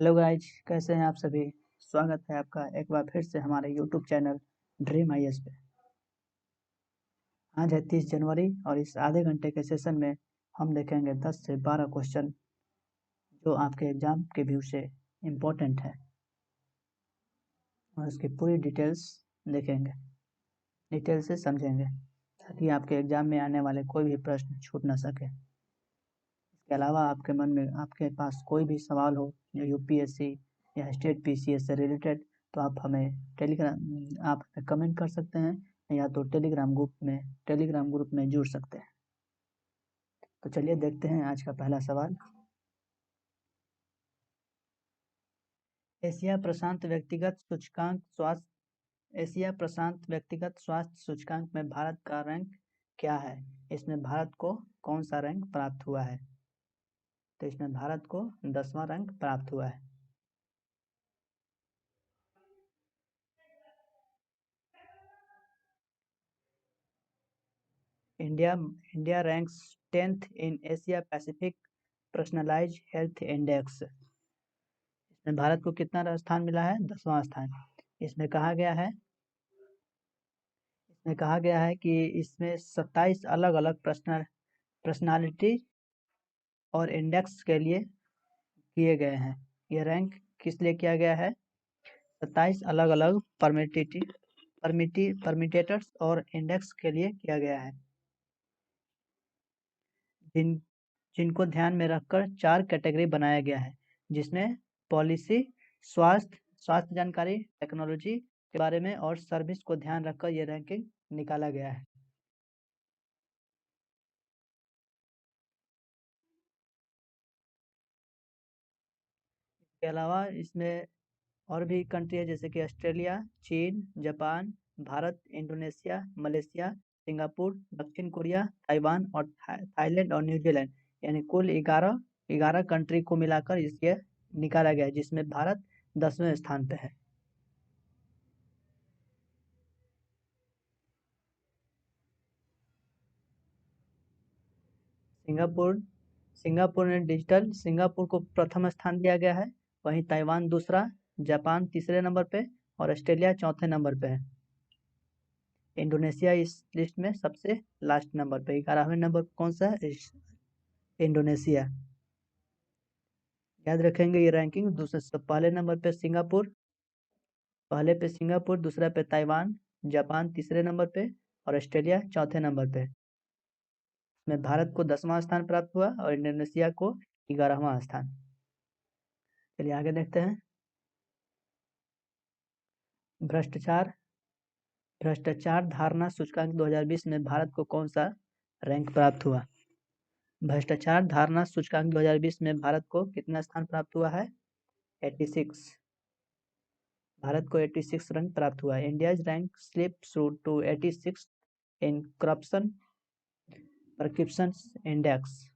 Hello guys, कैसे हैं आप सभी। स्वागत है आपका एक बार फिर से हमारे यूट्यूब चैनल ड्रीम आईएएस पे। आज है 30 जनवरी और इस आधे घंटे के सेशन में हम देखेंगे 10 से 12 क्वेश्चन जो आपके एग्जाम के व्यू से इम्पोर्टेंट है और उसकी पूरी डिटेल्स देखेंगे, डिटेल से समझेंगे ताकि आपके एग्जाम में आने वाले कोई भी प्रश्न छूट ना सके। इसके अलावा आपके मन में आपके पास कोई भी सवाल हो जो यूपीएससी या स्टेट पीसीएस से रिलेटेड, तो आप हमें कमेंट कर सकते हैं या तो टेलीग्राम ग्रुप में जुड़ सकते हैं। तो चलिए देखते हैं आज का पहला सवाल। एशिया प्रशांत व्यक्तिगत स्वास्थ्य सूचकांक में भारत का रैंक क्या है। इसमें भारत को कौन सा रैंक प्राप्त हुआ है। तो इसमें भारत को 10वां रैंक प्राप्त हुआ है। India ranks 10th in Asia Pacific personalised health index. इसमें भारत को कितना स्थान मिला है, 10वां स्थान। इसमें कहा गया है कि इसमें 27 अलग अलग पर्सनालिटी और इंडेक्स के लिए किए गए हैं। ये रैंक किस लिए किया गया है, 27 अलग अलग परमिटेटर्स और इंडेक्स के लिए किया गया है, जिनको ध्यान में रखकर 4 कैटेगरी बनाया गया है, जिसमें पॉलिसी, स्वास्थ्य जानकारी, टेक्नोलॉजी के बारे में और सर्विस को ध्यान रखकर ये रैंकिंग निकाला गया है। इसके अलावा इसमें और भी कंट्री है जैसे कि ऑस्ट्रेलिया, चीन, Japan, Bharat, Indonesia, Malaysia, Singapore, दक्षिण कोरिया, ताइवान और थाईलैंड और न्यूजीलैंड, यानी कुल 11 कंट्री को मिलाकर इसके निकाला गया है, जिसमें भारत 10वें स्थान पे है। सिंगापुर को प्रथम स्थान दिया गया है, वहीं ताइवान दूसरा, जापान तीसरे नंबर पे और ऑस्ट्रेलिया चौथे नंबर पे है। इंडोनेशिया इस लिस्ट में सबसे लास्ट नंबर पे, 11वें नंबर पर कौन सा है, इंडोनेशिया। याद रखेंगे ये रैंकिंग। पहले नंबर पे सिंगापुर, दूसरा पे ताइवान, जापान तीसरे नंबर पे और ऑस्ट्रेलिया चौथे नंबर पे। इसमें भारत को 10वां स्थान प्राप्त हुआ और इंडोनेशिया को 11वां स्थान। चलिए आगे देखते हैं। भ्रष्टाचार धारणा सूचकांक 2020 में भारत को कौन सा रैंक प्राप्त हुआ। भ्रष्टाचार धारणा सूचकांक 2020 में भारत को कितना स्थान प्राप्त हुआ है, 86। भारत को 86 रैंक प्राप्त हुआ है। India's rank slips to 86 in corruption perception index.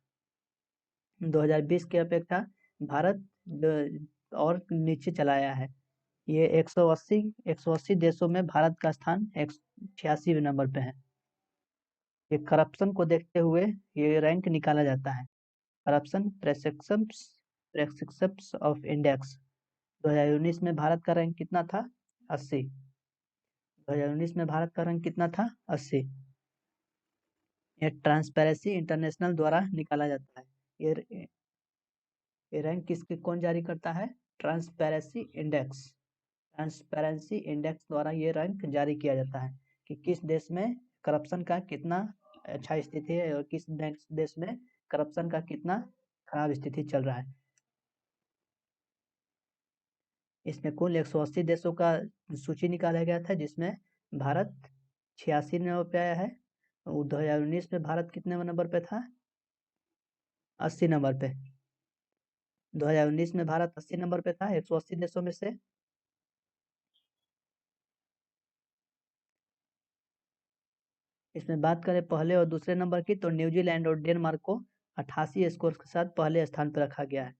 2020 की अपेक्षा भारत और नीचे चला आया है। ये 180 देशों में भारत का स्थान 86वें नंबर पे है। ये करप्शन को देखते हुए ये रैंक निकाला जाता है। Corruption प्रेस्क्रिप्शंस of index. 2019 में भारत का रैंक कितना था, 80। 2019 में भारत का रैंक कितना था, 80। ये ट्रांसपेरेंसी इंटरनेशनल द्वारा निकाला जाता है। ये रैंक कौन जारी करता है, ट्रांसपेरेंसी इंडेक्स द्वारा ये रैंक जारी किया जाता है कि किस देश में करप्शन का कितना अच्छा स्थिति है और किस देश में करप्शन का कितना खराब स्थिति चल रहा है। इसमें कुल 180 देशों का सूची निकाला गया था, जिसमें भारत 86 नंबर पे आया है। 2019 में भारत कितने नंबर पे था, 80 नंबर पे। 2019 में भारत 80 नंबर पे था 180 देशों में से। इसमें बात करें पहले और दूसरे नंबर की, तो न्यूजीलैंड और डेनमार्क को 88 स्कोर के साथ पहले स्थान पर रखा गया है।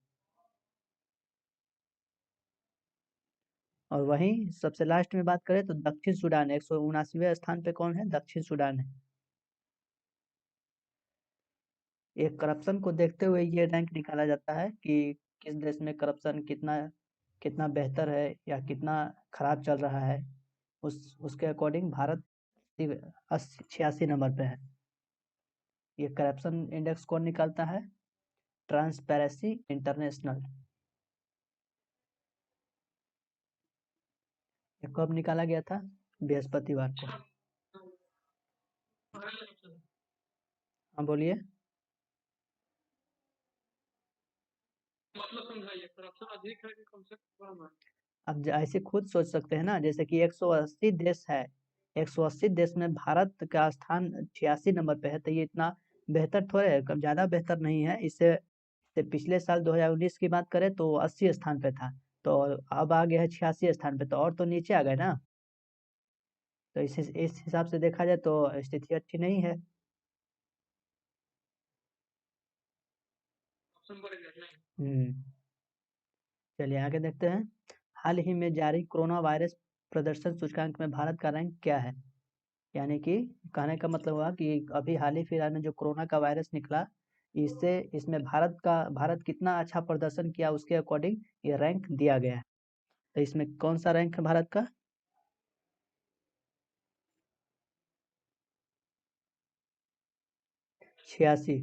और वहीं सबसे लास्ट में बात करें तो दक्षिण सूडान 179वें स्थान पे कौन है, दक्षिण सूडान है। ये करप्शन को देखते हुए ये रैंक निकाला जाता है कि किस देश में करप्शन कितना कितना बेहतर है या कितना खराब चल रहा है, उसके अकॉर्डिंग भारत 86 नंबर पे है। ये करप्शन इंडेक्स कौन निकालता है? Transparency international. ये कब निकाला गया था? बृहस्पतिवार को। हाँ बोलिए। मतलब समझाइए, करप्शन अधिक है कि कम से कम है? अब ऐसे खुद सोच सकते हैं ना, जैसे कि 180 देश है, 180 देश में भारत का स्थान 86 नंबर पे है, तो ये इतना बेहतर थोड़े है, कम ज्यादा बेहतर नहीं है। इससे से पिछले साल 2019 की बात करें तो 80 स्थान पे था, तो अब आ गया है 86 स्थान पे, तो और तो नीचे आ गए ना। तो इस हिसाब से देखा जाए तो स्थिति अच्छी नहीं है। ऑप्शन बढ़ गया नहीं? हम्म चलिए आगे देखते हैं। हाल ही में जारी कोरोना वायरस प्रदर्शन सूचकांक में भारत का रैंक क्या है? यानी कि कहने का मतलब हुआ कि अभी हाल ही फिलहाल में जो कोरोना का वायरस निकला, इसमें भारत कितना अच्छा प्रदर्शन किया उसके अकॉर्डिंग ये रैंक दिया गया है। तो इसमें कौन सा रैंक है भारत का? 86।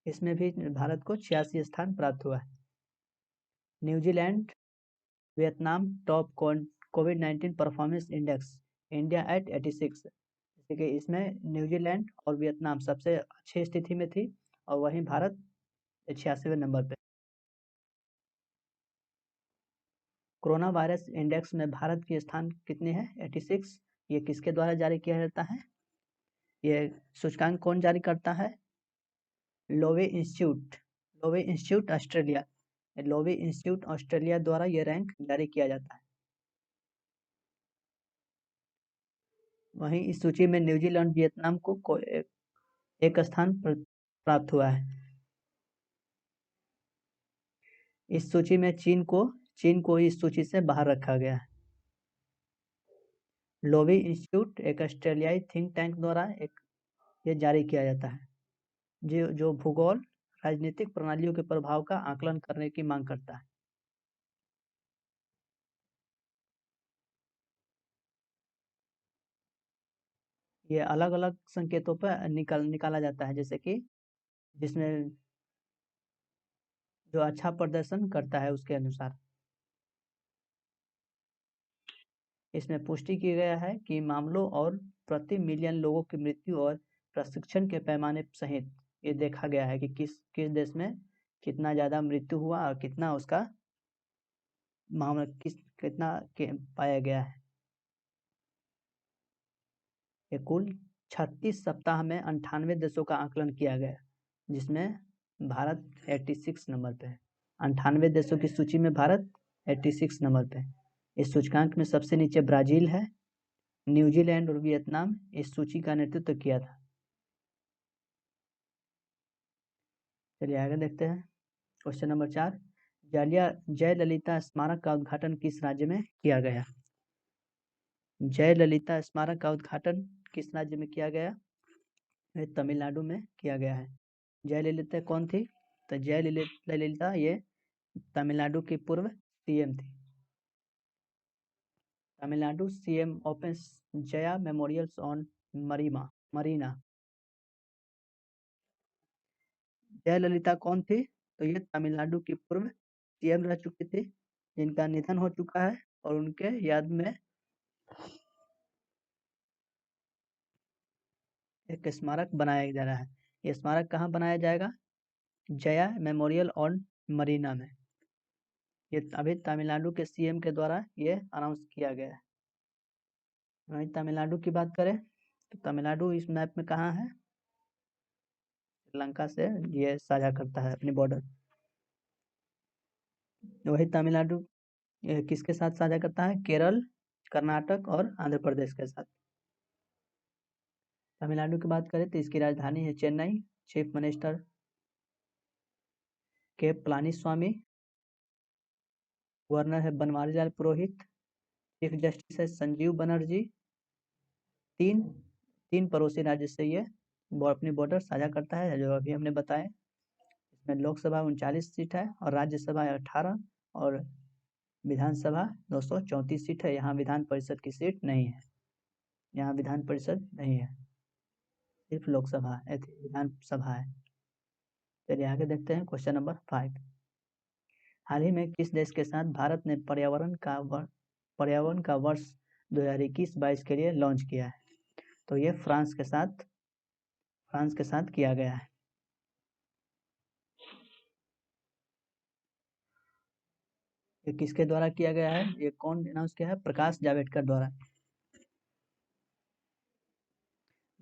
इसमें भी भारत को 86 स्थान प्राप्त हुआ है। New Zealand Vietnam top covid performance index India at 86। जैसे कि इसमें न्यूजीलैंड और वियतनाम सबसे अच्छी स्थिति में थी, और वहीं भारत 86वें नंबर पे। कोरोना वायरस इंडेक्स में भारत की स्थान कितनी है? 86। ये किसके द्वारा जारी किया जाता है? ये सूचकांक कौन जारी करता है? Lowe institute Australia. Lowe institute Australia द्वारा ये रैंक जारी किया जाता है। वहीं इस सूची में न्यूजीलैंड वियतनाम को एक स्थान प्राप्त हुआ है। इस सूची में चीन को इस सूची से बाहर रखा गया है। लोवी इंस्टीट्यूट एक ऑस्ट्रेलियाई थिंक टैंक द्वारा ये जारी किया जाता है, जो भूगोल राजनीतिक प्रणालियों के प्रभाव का आकलन करने की मांग करता है। ये अलग अलग संकेतों पर निकाला जाता है, जैसे कि जिसमें जो अच्छा प्रदर्शन करता है उसके अनुसार। इसमें पुष्टि किया गया है कि मामलों और प्रति मिलियन लोगों की मृत्यु और प्रशिक्षण के पैमाने सहित ये देखा गया है कि किस किस देश में कितना ज़्यादा मृत्यु हुआ और कितना उसका मामला कितना पाया गया है। ये कुल 36 सप्ताह में 98 देशों का आकलन किया गया, जिसमें भारत 86 नंबर पे है। 98 देशों की सूची में भारत 86 नंबर पे है। इस सूचकांक में सबसे नीचे ब्राजील है। न्यूजीलैंड और वियतनाम इस सूची का नेतृत्व किया था। चलिए आगे देखते हैं। क्वेश्चन नंबर 4, जयललिता स्मारक का उद्घाटन किस राज्य में किया गया? जयललिता स्मारक का उद्घाटन किस राज्य में किया गया? तमिलनाडु में किया गया है। जयललिता कौन थी? तो जयललिता ये तमिलनाडु की पूर्व सीएम थी। Tamil Nadu CM opens Jaya memorials on Marina. Jayalalithaa कौन थी? तो ये तमिलनाडु की पूर्व सीएम रह चुकी थी, जिनका निधन हो चुका है, और उनके याद में एक स्मारक बनाया जा रहा है। ये स्मारक कहाँ बनाया जाएगा? जया मेमोरियल ऑन मरीना में। ये अभी तमिलनाडु के सीएम के द्वारा ये अनाउंस किया गया है। वहीं तमिलनाडु की बात करें तो तमिलनाडु इस मैप में कहाँ है? श्रीलंका से ये साझा करता है अपनी बॉर्डर। वही तमिलनाडु किसके साथ साझा करता है? केरल, कर्नाटक और आंध्र प्रदेश के साथ। तमिलनाडु की बात करें तो इसकी राजधानी है चेन्नई। चीफ मिनिस्टर के पलानीस्वामी। गवर्नर है बनवारीलाल पुरोहित। चीफ जस्टिस है संजीव बनर्जी। तीन पड़ोसी राज्य से ये अपनी बॉर्डर साझा करता है, जो अभी हमने बताया। इसमें लोकसभा 39 सीट है और राज्यसभा 18 और विधानसभा 234 सीट है। यहाँ विधान परिषद की सीट नहीं है, यहाँ विधान परिषद नहीं है, सिर्फ लोकसभा विधानसभा है। चलिए आगे देखते हैं क्वेश्चन नंबर 5। हाल ही में किस देश के साथ भारत ने पर्यावरण का वर्ष 2021-22 के लिए लॉन्च किया है? तो ये फ्रांस के साथ किया गया है। ये किसके द्वारा किया गया है? ये कौन अनाउंस किया है? प्रकाश जावड़ेकर द्वारा।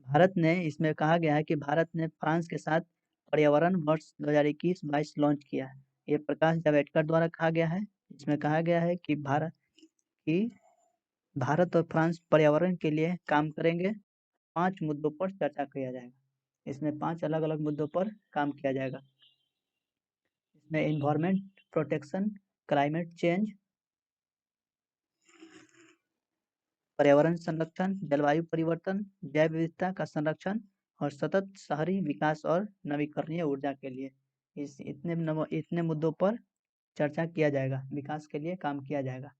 भारत ने, इसमें कहा गया है कि भारत ने फ्रांस के साथ पर्यावरण वर्ष 2021-22 लॉन्च किया है। ये प्रकाश जावड़ेकर द्वारा कहा गया है। इसमें कहा गया है कि भारत और फ्रांस पर्यावरण के लिए काम करेंगे। 5 मुद्दों पर चर्चा किया जाएगा। इसमें 5 अलग अलग मुद्दों पर काम किया जाएगा। इसमें एनवायरमेंट प्रोटेक्शन, क्लाइमेट चेंज, पर्यावरण संरक्षण, जलवायु परिवर्तन, जैव विविधता का संरक्षण और सतत शहरी विकास और नवीकरणीय ऊर्जा के लिए इतने मुद्दों पर चर्चा किया जाएगा, विकास के लिए काम किया जाएगा।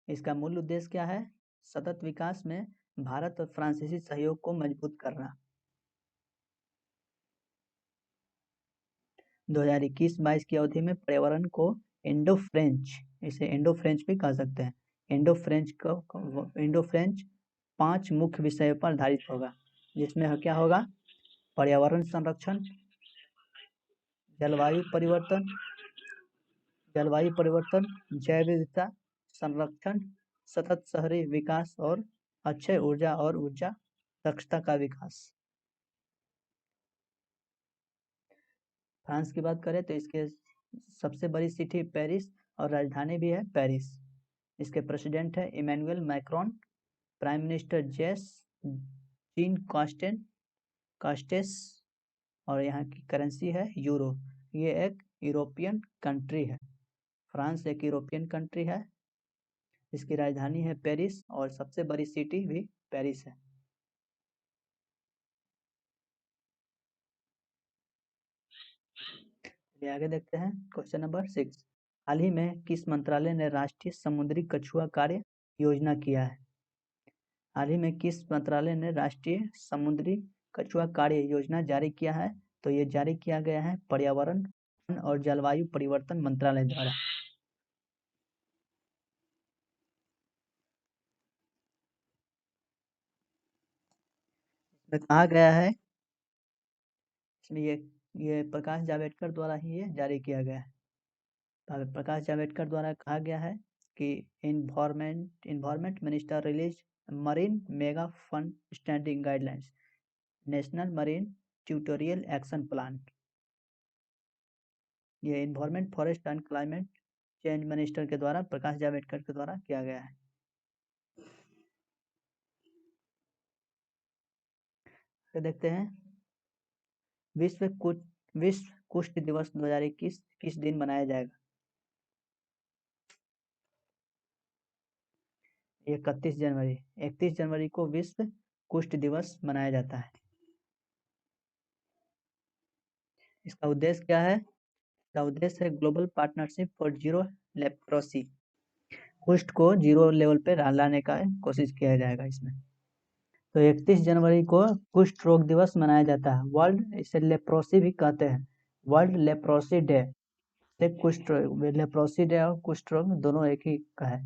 इसका मूल उद्देश्य क्या है? सतत विकास में भारत और फ्रांसीसी सहयोग को मजबूत करना। 2021-22 की अवधि में पर्यावरण को इंडो फ्रेंच भी कह सकते हैं। इंडो फ्रेंच 5 मुख्य विषयों पर आधारित होगा, जिसमें क्या होगा? पर्यावरण संरक्षण, जलवायु परिवर्तन, जैव विविधता संरक्षण, सतत शहरी विकास और अक्षय ऊर्जा और ऊर्जा दक्षता का विकास। फ्रांस की बात करें तो इसके सबसे बड़ी सिटी पेरिस और राजधानी भी है पेरिस। इसके प्रेसिडेंट है Emmanuel Macron, prime minister Jean Castex और यहाँ की करेंसी है यूरो। ये एक यूरोपियन कंट्री है। फ्रांस एक यूरोपियन कंट्री है। इसकी राजधानी है पेरिस और सबसे बड़ी सिटी भी पेरिस है। आगे देखते हैं क्वेश्चन नंबर 6। हाल ही में किस मंत्रालय ने राष्ट्रीय समुद्री कछुआ कार्य योजना किया है? हाल ही में किस मंत्रालय ने राष्ट्रीय समुद्री कछुआ कार्य योजना जारी किया है? तो ये जारी किया गया है पर्यावरण और जलवायु परिवर्तन मंत्रालय द्वारा। इसमें कहा गया है, इसमें ये प्रकाश जावड़ेकर द्वारा ही ये जारी किया गया है। प्रकाश जावड़ेकर द्वारा कहा गया है कि environment minister release marine mega fund standing guidelines, national marine tutorial action plan. ये environment, forest and climate change minister के द्वारा, प्रकाश जावड़ेकर के द्वारा किया गया है। तो देखते हैं विश्व कुष्ठ दिवस 2021 किस दिन मनाया जाएगा? 31 जनवरी को विश्व कुष्ठ दिवस मनाया जाता है। इसका उद्देश्य क्या है? इसका उद्देश्य है global partnership for zero leprosy. कुष्ठ को जीरो लेवल पे लाने का कोशिश किया जाएगा इसमें। तो 31 जनवरी को कुष्ठ रोग दिवस मनाया जाता है। वर्ल्ड, इसे लेप्रोसी भी कहते हैं, world leprosy day. Leprosy day और कुष्ठ रोग दोनों एक ही का है।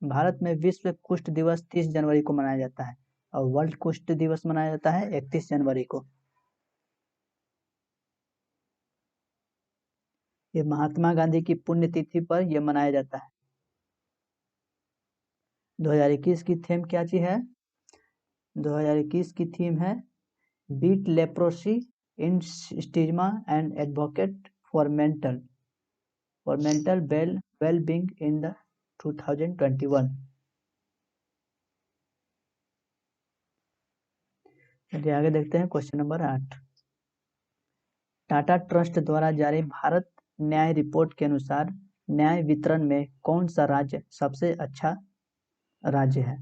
भारत में विश्व कुष्ठ दिवस 30 जनवरी को मनाया जाता है और वर्ल्ड कुष्ठ दिवस मनाया जाता है 31 जनवरी को। ये महात्मा गांधी की पुण्यतिथि पर यह मनाया जाता है। 2021 की थीम क्या चीज है? 2021 की थीम है beat leprosy in stigma and advocate for mental well being in the 2021। चलिए आगे देखते हैं क्वेश्चन नंबर 8। टाटा ट्रस्ट द्वारा जारी भारत न्याय रिपोर्ट के अनुसार न्याय वितरण में कौन सा राज्य सबसे अच्छा राज्य है?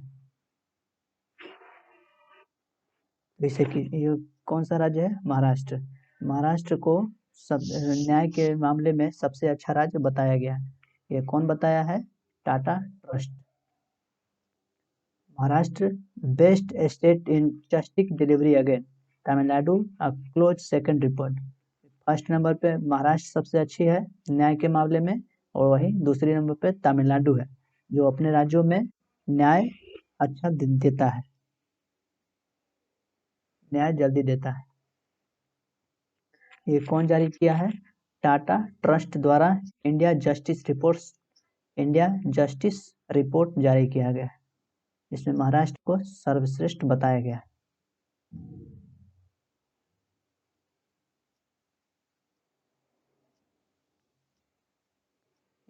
जैसे कि ये कौन सा राज्य है? महाराष्ट्र। महाराष्ट्र को सब न्याय के मामले में सबसे अच्छा राज्य बताया गया है। ये कौन बताया है? Tata trust. Maharashtra best state in justice delivery again, Tamil Nadu a close second report. First number पे महाराष्ट्र सबसे अच्छी है न्याय के मामले में, और वही दूसरे नंबर पे तमिलनाडु है, जो अपने राज्यों में न्याय अच्छा देता है, न्याय जल्दी देता है। ये कौन जारी किया है? टाटा ट्रस्ट द्वारा इंडिया जस्टिस रिपोर्ट जारी किया गया है, जिसमें महाराष्ट्र को सर्वश्रेष्ठ बताया गया है।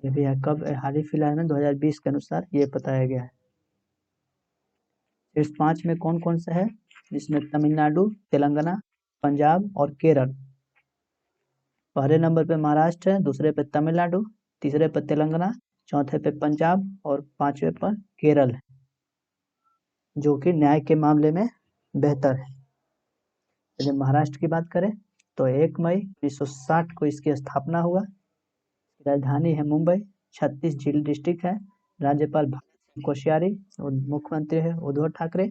ये भी है कब? हाल ही फिलहाल में 2020 के अनुसार ये बताया गया है। शीर्ष 5 में कौन कौन सा है? जिसमें तमिलनाडु, तेलंगाना, पंजाब और केरल। पहले नंबर पे महाराष्ट्र है, दूसरे पे तमिलनाडु, तीसरे पे तेलंगाना, चौथे पे पंजाब और पांचवे पर केरल है, जो कि न्याय के मामले में बेहतर है। यदि महाराष्ट्र की बात करें तो 1 मई 1960 को इसकी स्थापना हुआ। राजधानी है मुंबई, 36 झील डिस्ट्रिक्ट है। राज्यपाल भगत सिंह कोश्यारी और मुख्यमंत्री है उद्धव ठाकरे।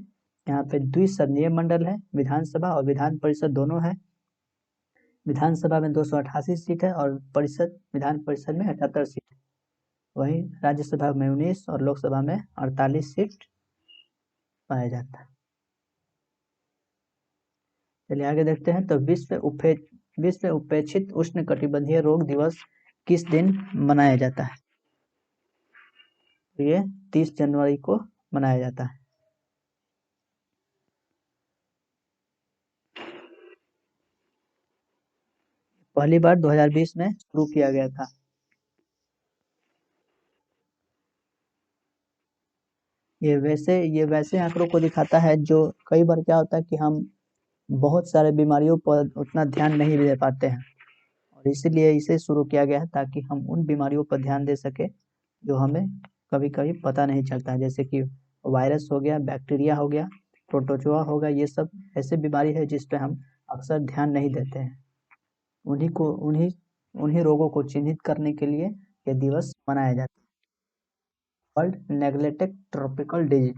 यहाँ पे द्विसदनीय मंडल है, विधानसभा और विधान परिषद दोनों है। विधानसभा में 288 सीट है और विधान परिषद में 78 सीट है। वहीं राज्यसभा में 19 और लोकसभा में 48 सीट पाया जाता है। चलिए आगे देखते हैं। तो विश्व उपेक्षित उष्णकटिबंधीय रोग दिवस किस दिन मनाया जाता है? तो ये 30 जनवरी को मनाया जाता है। पहली बार 2020 में शुरू किया गया था। ये वैसे आंकड़ों को दिखाता है जो कई बार क्या होता है कि हम बहुत सारे बीमारियों पर उतना ध्यान नहीं दे पाते हैं, और इसीलिए इसे शुरू किया गया है ताकि हम उन बीमारियों पर ध्यान दे सके जो हमें कभी कभी पता नहीं चलता है, जैसे कि वायरस हो गया, बैक्टीरिया हो गया, प्रोटोजोआ हो गया। ये सब ऐसे बीमारी है जिस पे हम अक्सर ध्यान नहीं देते हैं। उन्हीं रोगों को चिन्हित करने के लिए ये दिवस मनाया जाता है। वर्ल्ड नेग्लेक्टेड ट्रॉपिकल डिजीज,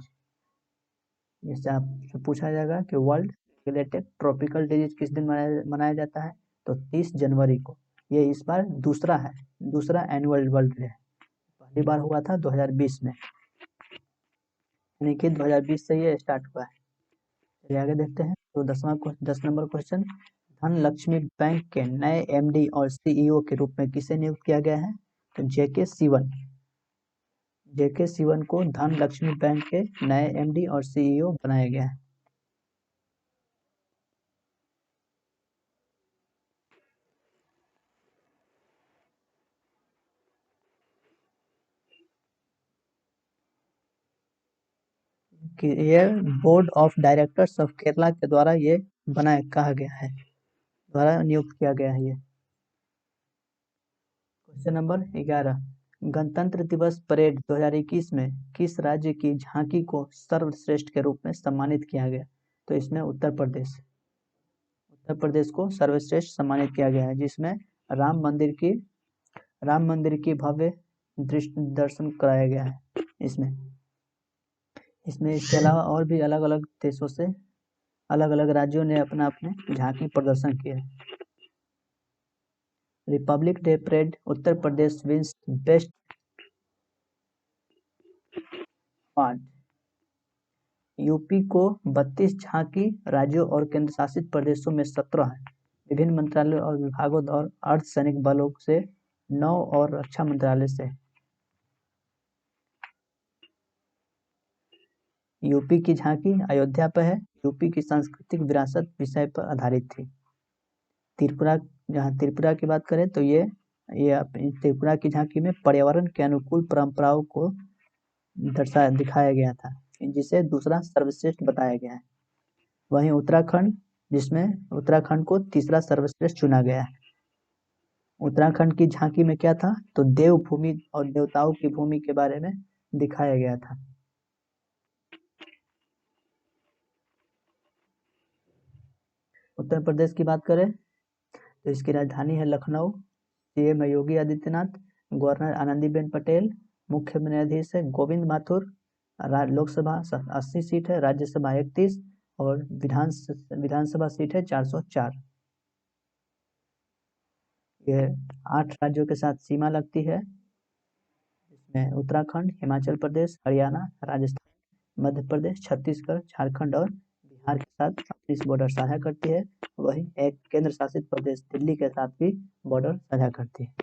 इससे आपसे पूछा जाएगा कि वर्ल्ड नेग्लेक्टेड ट्रॉपिकल डिजीज किस दिन मनाया जाता है? तो 30 जनवरी को। ये इस बार दूसरा एनुअल वर्ल्ड डे है। पहली बार हुआ था 2020 में, यानी कि 2020 से ये स्टार्ट हुआ है। चलिए आगे देखते हैं। तो 10 नंबर क्वेश्चन, धनलक्ष्मी बैंक के नए एमडी और सीईओ के रूप में किसे नियुक्त किया गया है? तो जेके सिवन को धनलक्ष्मी बैंक के नए एमडी और सीईओ बनाया गया है। कि ये board of directors of Kerala के द्वारा ये द्वारा नियुक्त किया गया है ये। क्वेश्चन नंबर 11, गणतंत्र दिवस परेड 2021 में किस राज्य की झांकी को सर्वश्रेष्ठ के रूप में सम्मानित किया गया? तो इसमें उत्तर प्रदेश को सर्वश्रेष्ठ सम्मानित किया गया है, जिसमें राम मंदिर की भव्य दर्शन कराया गया है। इसमें इसके अलावा और भी अलग अलग देशों से अलग अलग राज्यों ने अपने झांकी प्रदर्शन किए। Republic day parade Uttar Pradesh wins best award. UP को 32 झांकी राज्यों और केंद्र शासित प्रदेशों में 17 है। विभिन्न मंत्रालयों और विभागों और अर्धसैनिक बलों से 9 और रक्षा मंत्रालय से। यूपी की झांकी अयोध्या पर है। यूपी की सांस्कृतिक विरासत विषय पर आधारित थी। त्रिपुरा की बात करें तो ये त्रिपुरा की झांकी में पर्यावरण के अनुकूल परंपराओं को दिखाया गया था, जिसे दूसरा सर्वश्रेष्ठ बताया गया है। वहीं उत्तराखंड को तीसरा सर्वश्रेष्ठ चुना गया है। उत्तराखंड की झांकी में क्या था? तो देवभूमि और देवताओं की भूमि के बारे में दिखाया गया था। उत्तर प्रदेश की बात करें तो इसकी राजधानी है लखनऊ। सीएम है योगी आदित्यनाथ, गवर्नर आनंदीबेन पटेल, मुख्य न्यायाधीश है गोविंद माथुर। लोकसभा 80 सीट है, राज्यसभा 31 और विधानसभा सीट है 404। ये 8 राज्यों के साथ सीमा लगती है, जिसमें उत्तराखंड, हिमाचल प्रदेश, हरियाणा, राजस्थान, मध्य प्रदेश, छत्तीसगढ़, झारखंड और बिहार के साथ अपनी बॉर्डर साझा करती है। वहीं एक केंद्र शासित प्रदेश दिल्ली के साथ भी बॉर्डर साझा करती है।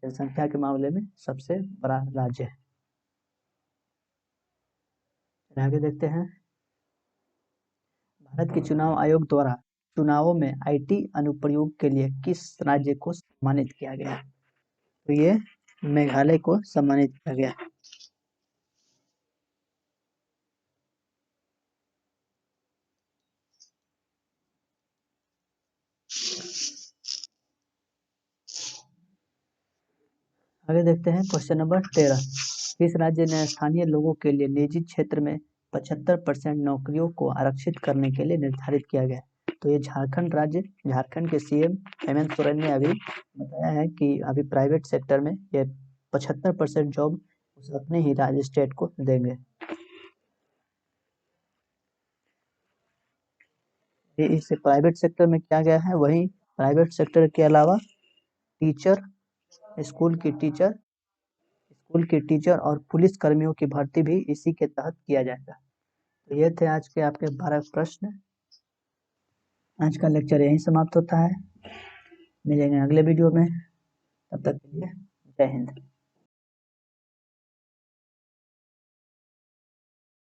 जनसंख्या के मामले में सबसे बड़ा राज्य है। आगे देखते हैं, भारत के चुनाव आयोग द्वारा चुनावों में आईटी अनुप्रयोग के लिए किस राज्य को सम्मानित किया गया? तो ये मेघालय को सम्मानित किया गया। आगे देखते हैं क्वेश्चन नंबर 13। किस राज्य ने स्थानीय लोगों के लिए निजी क्षेत्र में 75% नौकरियों को आरक्षित करने के लिए निर्धारित किया गया? तो ये झारखंड राज्य, झारखंड के सीएम हेमंत सोरेन ने अभी बताया है कि अभी प्राइवेट सेक्टर में ये 75% जॉब अपने ही राज्य स्टेट को देंगे। इस प्राइवेट सेक्टर में क्या गया है, वहीं प्राइवेट सेक्टर के अलावा टीचर, स्कूल के टीचर और पुलिस कर्मियों की भर्ती भी इसी के तहत किया जाएगा। तो ये थे आज के आपके 12 प्रश्न। आज का लेक्चर यहीं समाप्त होता है। मिलेंगे अगले वीडियो में, तब तक के लिए जय हिंद।